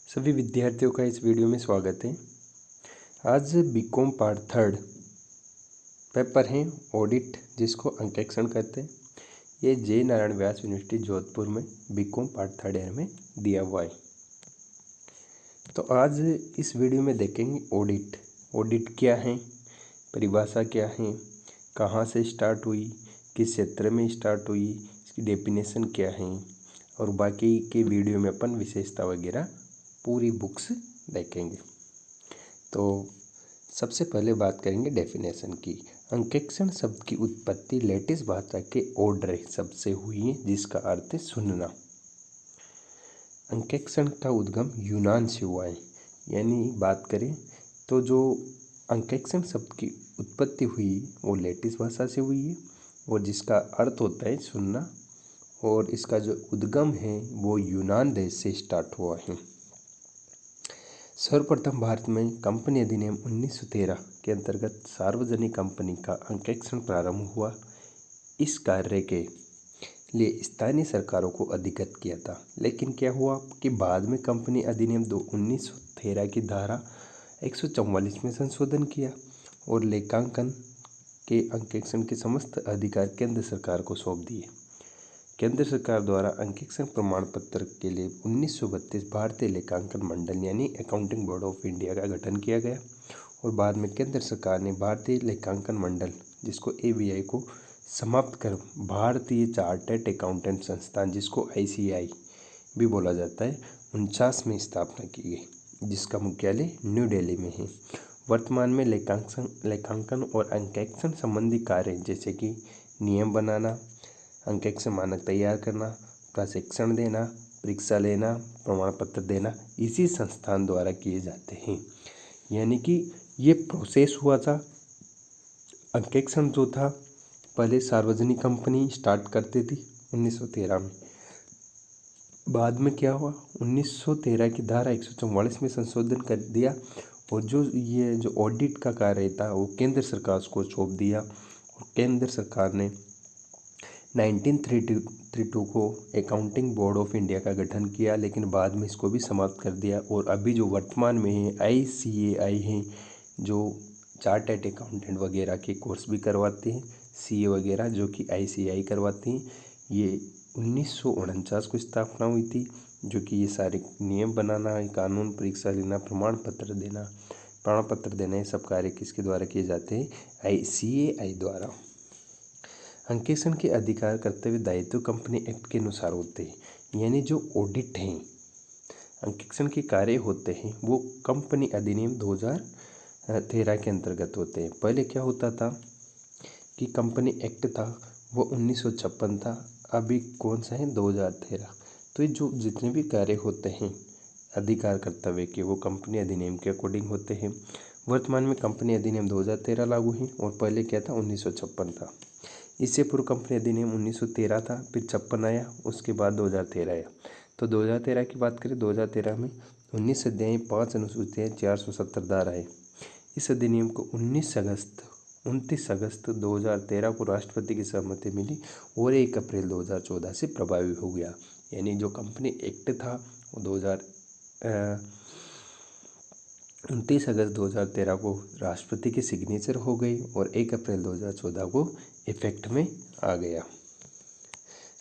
सभी विद्यार्थियों का इस वीडियो में स्वागत है। आज बीकॉम पार्ट थर्ड पेपर है ऑडिट, जिसको अंकेक्षण कहते हैं। ये जय नारायण व्यास यूनिवर्सिटी जोधपुर में बीकॉम पार्ट थर्ड ईयर में दिया हुआ है। तो आज इस वीडियो में देखेंगे ऑडिट। ऑडिट क्या है, परिभाषा क्या है, कहाँ से स्टार्ट हुई, किस क्षेत्र में स्टार्ट हुई, इसकी डेफिनेशन क्या है, और बाकी के वीडियो में अपन विशेषता वगैरह पूरी बुक्स देखेंगे। तो सबसे पहले बात करेंगे डेफिनेशन की। अंकेक्षण शब्द की उत्पत्ति लैटिन भाषा के ऑड्रे शब्द से हुई है, जिसका अर्थ है सुनना। अंकेक्षण का उद्गम यूनान से हुआ है। यानी बात करें तो जो अंकेक्षण शब्द की उत्पत्ति हुई वो लैटिन भाषा से हुई है, और जिसका अर्थ होता है सुनना, और इसका जो उद्गम है वो यूनान देश से स्टार्ट हुआ है। सर्वप्रथम भारत में कंपनी अधिनियम 1913 के अंतर्गत सार्वजनिक कंपनी का अंकेक्षण प्रारंभ हुआ। इस कार्य के लिए स्थानीय सरकारों को अधिकृत किया था, लेकिन क्या हुआ कि बाद में कंपनी अधिनियम 1913 की धारा 144 में संशोधन किया और लेखांकन के अंकेक्षण के समस्त अधिकार केंद्र सरकार को सौंप दिए। केंद्र सरकार द्वारा अंकेक्षण प्रमाण पत्र के लिए 1932 भारतीय लेखांकन मंडल यानी अकाउंटिंग बोर्ड ऑफ इंडिया का गठन किया गया, और बाद में केंद्र सरकार ने भारतीय लेखांकन मंडल जिसको ABI को समाप्त कर भारतीय चार्टर्ड अकाउंटेंट संस्थान जिसको ICAI भी बोला जाता है 49 में स्थापना की गई, जिसका मुख्यालय न्यू दिल्ली में है। वर्तमान में लेखांकन और अंकेक्षण संबंधी कार्य जैसे कि नियम बनाना, अंकेक्षण मानक तैयार करना, प्रशिक्षण देना, परीक्षा लेना, प्रमाण पत्र देना इसी संस्थान द्वारा किए जाते हैं। यानी कि ये प्रोसेस हुआ था। अंकेक्षण जो था पहले सार्वजनिक कंपनी स्टार्ट करती थी 1913 में। बाद में क्या हुआ, 1913 की धारा 144 में संशोधन कर दिया, और जो ऑडिट का कार्य था वो केंद्र सरकार को सौंप दिया, और केंद्र सरकार ने 1932 को अकाउंटिंग बोर्ड ऑफ इंडिया का गठन किया, लेकिन बाद में इसको भी समाप्त कर दिया। और अभी जो वर्तमान में है ICAI है, जो चार्टर्ड अकाउंटेंट वगैरह के कोर्स भी करवाते हैं, CA वगैरह जो कि ICAI करवाते हैं। ये 1949 को स्थापना हुई थी, जो कि ये सारे नियम बनाना, कानून, परीक्षा लेना, प्रमाण पत्र देना ये सब कार्य किसके द्वारा किए जाते हैं, ICAI द्वारा। अंकेक्षण के अधिकार कर्तव्य दायित्व कंपनी एक्ट के अनुसार होते हैं। यानी जो ऑडिट हैं, अंकेक्षण के कार्य होते हैं वो कंपनी अधिनियम 2013 के अंतर्गत होते हैं। पहले क्या होता था कि कंपनी एक्ट था वो 1956 था, अभी कौन सा है 2013। तो ये जो जितने भी कार्य होते हैं अधिकार कर्तव्य के वो कंपनी अधिनियम के अकॉर्डिंग होते हैं। वर्तमान में कंपनी अधिनियम 2013 लागू है, और पहले क्या था 1956 था। इससे पूर्व कंपनी अधिनियम 1913 था, फिर 56 आया, उसके बाद 2013 आया। तो 2013 की बात करें, 2013 में 19 अध्याय 5 अनुसूचियाँ 470 धाराएँ। इस अधिनियम को 29 अगस्त 2013 को राष्ट्रपति की सहमति मिली और 1 अप्रैल 2014 से प्रभावी हो गया। यानी जो कंपनी एक्ट था वो 29 अगस्त 2013 को राष्ट्रपति की सिग्नेचर हो गई और 1 अप्रैल 2014 को इफेक्ट में आ गया।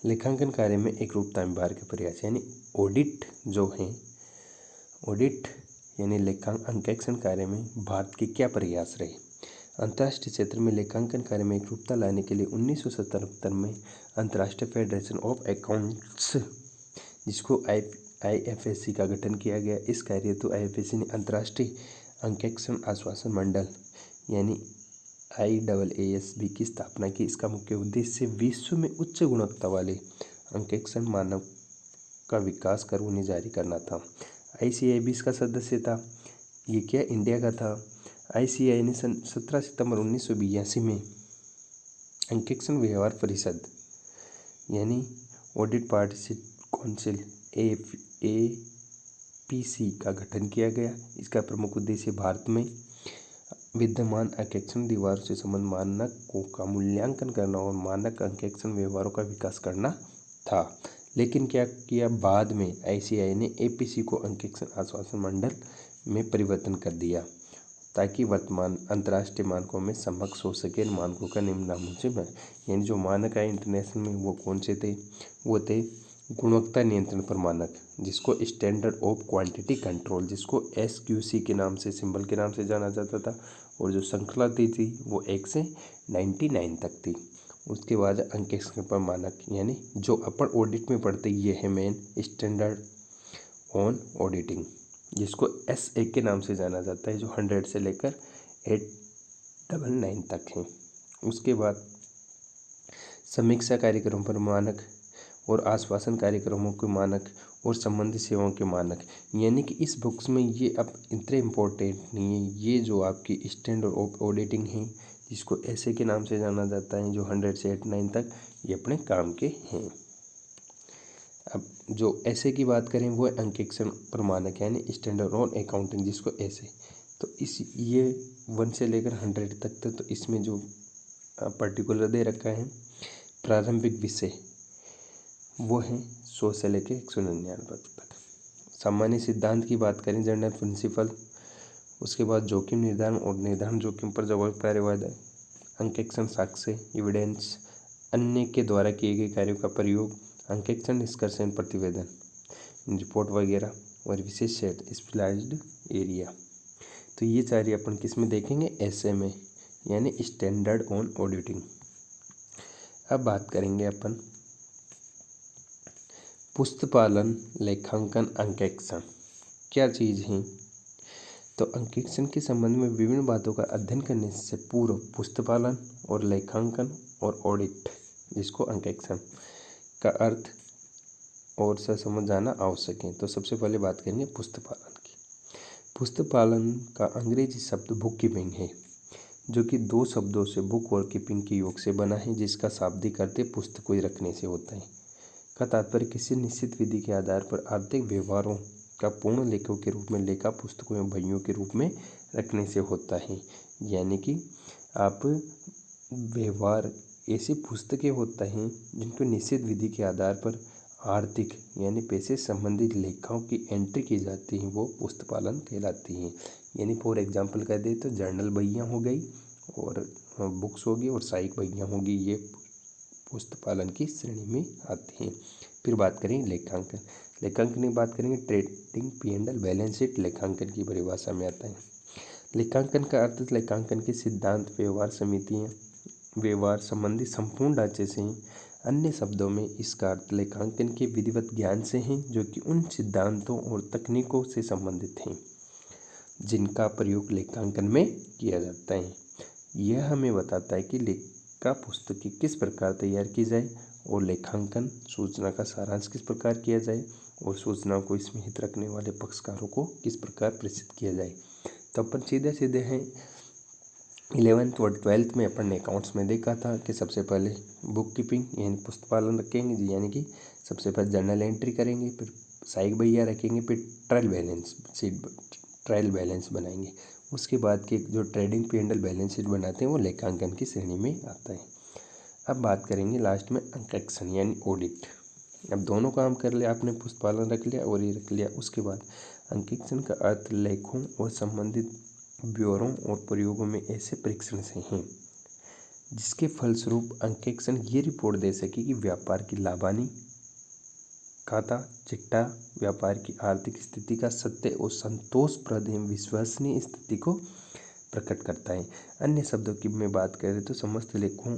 लेखांकन कार्य में एक रूपता व्यवहार के प्रयास यानी ऑडिट जो है, ऑडिट यानी अंकेक्षण कार्य में भारत के क्या प्रयास रहे। अंतर्राष्ट्रीय क्षेत्र में लेखांकन कार्य में एक रूपता लाने के लिए 1977 में अंतर्राष्ट्रीय फेडरेशन ऑफ अकाउंट्स जिसको IFSC का गठन किया गया। इस कार्य हेतु IFSC ने अंतर्राष्ट्रीय अंकेक्षण आश्वासन मंडल यानी IAASB की स्थापना की। इसका मुख्य उद्देश्य विश्व में उच्च गुणवत्ता वाले अंकेक्षण मानक का विकास कर उन्हें जारी करना था। ICAI भी इसका सदस्य था। ये क्या इंडिया का था। ICAI ने 17 सितंबर 1982 में अंकेक्षण व्यवहार परिषद यानी ऑडिट पार्टनरशिप काउंसिल APC का गठन किया गया। इसका प्रमुख उद्देश्य भारत में विद्यमान अंकेक्षण दीवारों से संबंध मानकों का मूल्यांकन करना और मानक अंकेक्षण व्यवहारों का विकास करना था। लेकिन क्या किया, बाद में आईसीआई ने एपीसी को अंकेक्षण आश्वासन मंडल में परिवर्तन कर दिया ताकि वर्तमान अंतर्राष्ट्रीय मानकों में समकक्ष हो सके। मानकों का निम्न नामों से यानी जो मानक है इंटरनेशनल में वो कौन से थे, वो थे गुणवत्ता नियंत्रण प्रमाणक, जिसको स्टैंडर्ड ऑफ क्वांटिटी कंट्रोल, जिसको एसक्यूसी के नाम से, सिंबल के नाम से जाना जाता था। और जो श्रृंखला थी वो 1 से 99 तक थी। उसके बाद अंकेक्षण प्रमाणक यानी जो अपन ऑडिट में पढ़ते, ये है मेन स्टैंडर्ड ऑन ऑडिटिंग, जिसको SA के नाम से जाना जाता है, जो 100 से लेकर 899 तक है। उसके बाद समीक्षा कार्यक्रम पर मानक और आश्वासन कार्यक्रमों के मानक और संबंधित सेवाओं के मानक, यानी कि इस बुक्स में ये अब इतने इम्पोर्टेंट नहीं है। ये जो आपकी स्टैंडर्ड ऑफ ऑडिटिंग है, जिसको SA के नाम से जाना जाता है, जो 100 से 89 तक ये अपने काम के हैं। अब जो SA की बात करें वो है अंकेक्षण प्रमाणक यानी स्टैंडर्ड ऑन अकाउंटिंग, जिसको SA। तो इस ये 1 से लेकर 100 तक था। तो इसमें जो पर्टिकुलर दे रखा है प्रारंभिक विषय वो है 100 से लेकर 199 तक। सामान्य सिद्धांत की बात करें, जनरल प्रिंसिपल। उसके बाद जोखिम निर्धारण और निर्धारण जोखिम पर जवाब कार्यवाही, अंकेक्षण साक्ष्य एविडेंस, अन्य के द्वारा किए गए कार्यों का प्रयोग, अंकेक्षण निष्कर्षण प्रतिवेदन रिपोर्ट वगैरह, और विशेष सेट स्पेशलाइज्ड एरिया। तो ये सारी अपन किस में देखेंगे, SA में, यानी स्टैंडर्ड ऑन ऑडिटिंग। अब बात करेंगे अपन पुस्तपालन, लेखांकन, अंकेक्षण क्या चीज़ है। तो अंकेक्षण के संबंध में विभिन्न बातों का अध्ययन करने से पूर्व पुस्तपालन और लेखांकन और ऑडिट, जिसको अंकेक्षण का अर्थ और से समझ जाना आवश्यक है। तो सबसे पहले बात करेंगे पुस्तपालन की। पुस्तपालन का अंग्रेजी शब्द बुक कीपिंग है, जो कि 2 शब्दों से बुक और कीपिंग के योग से बना है, जिसका शाब्दिक अर्थ पुस्तक को रखने से होता है। का तात्पर्य किसी निश्चित विधि के आधार पर आर्थिक व्यवहारों का पूर्ण लेखों के रूप में लेखा पुस्तकों एवं बहियों के रूप में रखने से होता है। यानी कि आप व्यवहार ऐसी पुस्तकें होता हैं जिनको निश्चित विधि के आधार पर आर्थिक यानी पैसे संबंधित लेखाओं की एंट्री की जाती है, वो पुस्तपालन कहलाती हैं। यानी फॉर एग्जांपल कह दे तो जर्नल बहियाँ हो गई और बुक्स होगी और सहायक बहियाँ होगी, ये पुस्तपालन की श्रेणी में आती हैं। फिर बात करें लेखांकन। लेखांकन की बात करेंगे, ट्रेडिंग P&L बैलेंस शीट लेखांकन की परिभाषा में आता है। लेखांकन का अर्थ लेखांकन के सिद्धांत, व्यवहार समितियाँ, व्यवहार संबंधी संपूर्ण ढांचे से हैं। अन्य शब्दों में इसका अर्थ लेखांकन के विधिवत ज्ञान से हैं, जो कि उन सिद्धांतों और तकनीकों से संबंधित हैं जिनका प्रयोग लेखांकन में किया जाता है। यह हमें बताता है कि लेखा पुस्तक की किस प्रकार तैयार की जाए और लेखांकन सूचना का सारांश किस प्रकार किया जाए और सूचनाओं को इसमें हित रखने वाले पक्षकारों को किस प्रकार प्रेषित किया जाए। तो अपन सीधे हैं 11th और 12th में अपन ने अकाउंट्स में देखा था कि सबसे पहले बुक कीपिंग यानी पुस्तपालन रखेंगे जी, यानी कि सबसे पहले जर्नल एंट्री करेंगे, फिर सहायक बहिया रखेंगे, फिर ट्रायल बैलेंस बनाएंगे। उसके बाद के जो ट्रेडिंग P&L बैलेंस शीट बनाते हैं वो लेखांकन की श्रेणी में आता है। अब बात करेंगे लास्ट में अंकेक्षण यानी ऑडिट। अब दोनों काम कर लिया आपने, पुस्तपालन रख लिया और ये रख लिया। उसके बाद अंकेक्षण का अर्थ लेखों और संबंधित ब्यौरों और प्रयोगों में ऐसे परीक्षण से हैं जिसके फलस्वरूप अंकेक्षण ये रिपोर्ट दे सके कि व्यापार की लाभानी खाता चिट्ठा व्यापार की आर्थिक स्थिति का सत्य और संतोषप्रद एवं विश्वसनीय स्थिति को प्रकट करता है। अन्य शब्दों की में बात करें तो समस्त लेखों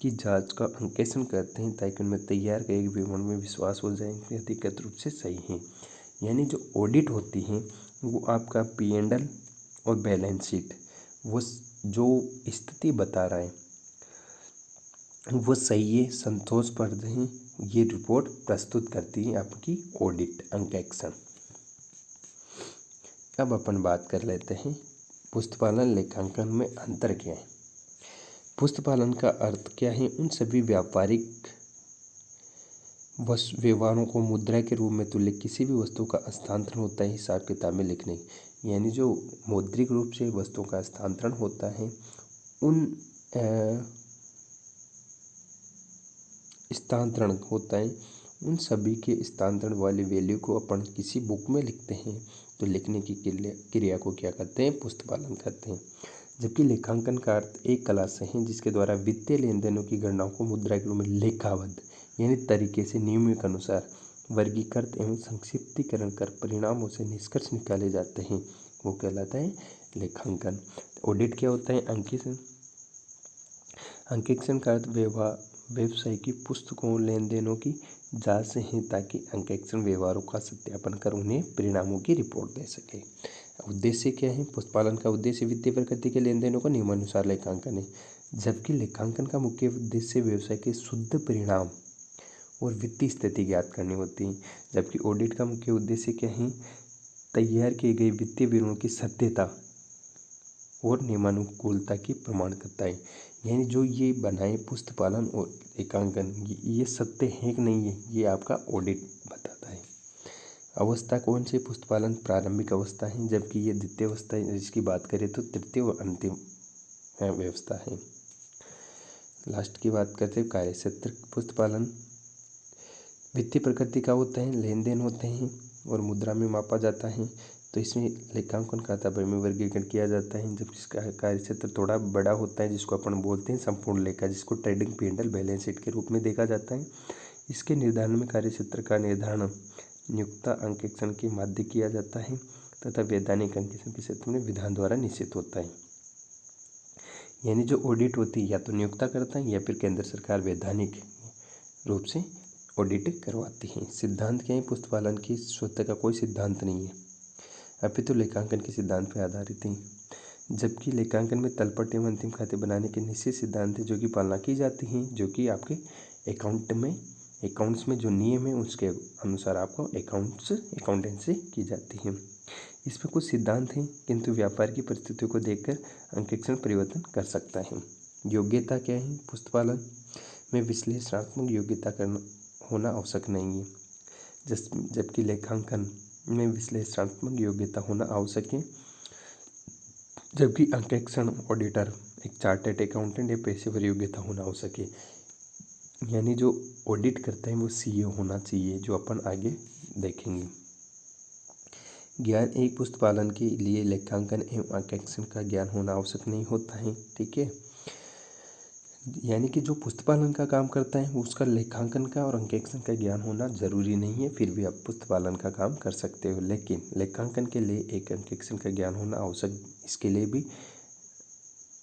की जांच का अंकेक्षण करते हैं ताकि उनमें तैयार किए गए विवरण में विश्वास हो जाए कि अधिकृत रूप से सही है। यानी जो ऑडिट होती है वो आपका P&L और बैलेंस शीट वो जो स्थिति बता रहा है वो सही है, संतोषप्रद है, ये रिपोर्ट प्रस्तुत करती है आपकी ऑडिट अंकेक्षण। अब अपन बात कर लेते हैं पुस्तपालन लेखांकन में अंतर क्या है। पुस्तपालन का अर्थ क्या है, उन सभी व्यापारिक व्यवहारों को मुद्रा के रूप में तुल्य किसी भी वस्तु का हस्तांतरण होता है हिसाब किताब में लिखने, यानी जो मौद्रिक रूप से वस्तुओं का हस्तांतरण होता है उन हस्तांतरण होता है उन सभी के स्थानांतरण वाली वैल्यू को अपन किसी बुक में लिखते हैं तो लिखने की क्रिया को क्या कहते हैं? पुस्तपालन कहते हैं। जबकि लेखांकन का अर्थ एक कला से है जिसके द्वारा वित्तीय लेन देनों की गणनाओं को मुद्रा के रूप में लेखाबद्ध यानी तरीके से नियमों के अनुसार वर्गीकृत एवं संक्षिप्तीकरण कर परिणामों से निष्कर्ष निकाले जाते हैं, वो कहलाता है लेखांकन। ऑडिट क्या होता है? अंकेक्षण। अंकेक्षण का अर्थ व्यवसाय की पुस्तकों लेन देनों की जांच से है ताकि अंकेक्षण व्यवहारों का सत्यापन कर उन्हें परिणामों की रिपोर्ट दे सके। उद्देश्य क्या है? पुस्तपालन का उद्देश्य वित्तीय प्रकृति के लेन देनों का नियमानुसार लेखांकन है, जबकि लेखांकन का मुख्य उद्देश्य व्यवसाय के शुद्ध परिणाम और वित्तीय स्थिति ज्ञात करनी होती है। जबकि ऑडिट का मुख्य उद्देश्य क्या है? तैयार किए गए वित्तीय विवरणों की सत्यता और नियमानुकूलता की प्रमाण करता है। यानी जो ये बनाए पुस्तपालन और लेखांकन ये सत्य है कि नहीं है, ये आपका ऑडिट बताता है। अवस्था कौन सी? पुस्तपालन प्रारंभिक अवस्था है, जबकि ये द्वितीय अवस्था है। जिसकी बात करें तो तृतीय और अंतिम व्यवस्था है। लास्ट की बात करते हैं कार्य क्षेत्र। पुस्तपालन वित्तीय प्रकृति का होता है, लेन देन होते हैं और मुद्रा में मापा जाता है। तो इसमें लेखांकन खाता में वर्गीकरण किया जाता है, जबकि इसका कार्य क्षेत्र थोड़ा बड़ा होता है जिसको अपन बोलते हैं संपूर्ण लेखा, जिसको ट्रेडिंग P&L बैलेंस शीट के रूप में देखा जाता है। इसके निर्धारण में कार्य क्षेत्र का निर्धारण नियोक्ता अंकेक्षण के माध्य किया जाता है तथा वैधानिक अंकेक्षण के क्षेत्र में विधान द्वारा निश्चित होता है। यानी जो ऑडिट होती है या तो नियोक्ता करता है या फिर केंद्र सरकार वैधानिक रूप से ऑडिट करवाती है। सिद्धांत क्या है? पुस्तपालन की स्वतः का कोई सिद्धांत नहीं है, अपितु लेखांकन के सिद्धांत पर आधारित है। जबकि लेखांकन में तलपट एवं अंतिम खाते बनाने के निश्चित सिद्धांत है जो कि पालना की जाती है, जो कि आपके अकाउंट्स में जो नियम है उसके अनुसार आपको अकाउंटेंसी की जाती है। इसमें कुछ सिद्धांत हैं, किंतु व्यापार की परिस्थितियों को देखकर अंकेक्षण परिवर्तन कर सकता है। योग्यता क्या है? पुस्तपालन में विश्लेषणात्मक योग्यता करना होना आवश्यक नहीं है, जबकि लेखांकन में विश्लेषणात्मक योग्यता होना आवश्यक है। जबकि अंकेक्षण ऑडिटर एक चार्टर्ड अकाउंटेंट या पेशेवर योग्यता होना आवश्यक है। यानी जो ऑडिट करता है वो CA होना चाहिए, जो अपन आगे देखेंगे। ज्ञान एक पुस्तपालन के लिए लेखांकन एवं अंकेक्षण का ज्ञान होना आवश्यक नहीं होता है, ठीक है। यानी कि जो पुस्तपालन का काम करता है उसका लेखांकन का और अंकेक्षण का ज्ञान होना जरूरी नहीं है, फिर भी आप पुस्तपालन का काम कर सकते हो। लेकिन लेखांकन के लिए एक अंकेक्षण का ज्ञान होना आवश्यक, इसके लिए भी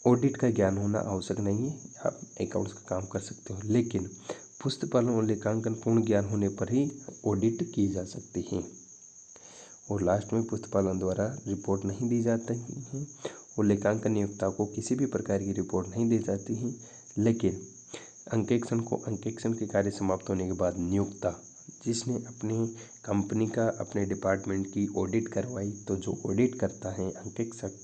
ऑडिट का ज्ञान होना आवश्यक नहीं है, आप अकाउंट्स का काम कर सकते हो। लेकिन पुस्तपालन और लेखांकन पूर्ण ज्ञान होने पर ही ऑडिट की जा सकती है। और लास्ट में पुस्तपालन द्वारा रिपोर्ट नहीं दी जाती है और लेखांकन नियोक्ता को किसी भी प्रकार की रिपोर्ट नहीं दी जाती है। लेकिन अंकेक्षण के कार्य समाप्त होने के बाद नियोक्ता जिसने अपनी कंपनी का अपने डिपार्टमेंट की ऑडिट करवाई, तो जो ऑडिट करता है अंकेक्षक,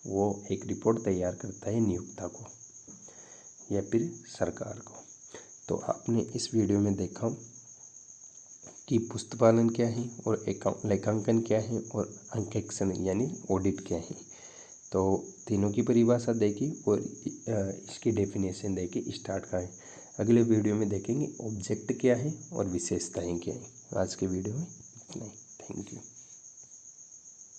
वो एक रिपोर्ट तैयार करता है नियोक्ता को या फिर सरकार को। तो आपने इस वीडियो में देखा कि पुस्तपालन क्या है और लेखांकन क्या है और अंकेक्षण यानी ऑडिट क्या है। तो तीनों की परिभाषा देखी और इसकी डेफिनेशन देखी, स्टार्ट का है। अगले वीडियो में देखेंगे ऑब्जेक्ट क्या है और विशेषताएं क्या है। आज के वीडियो में इतना ही। Thank you.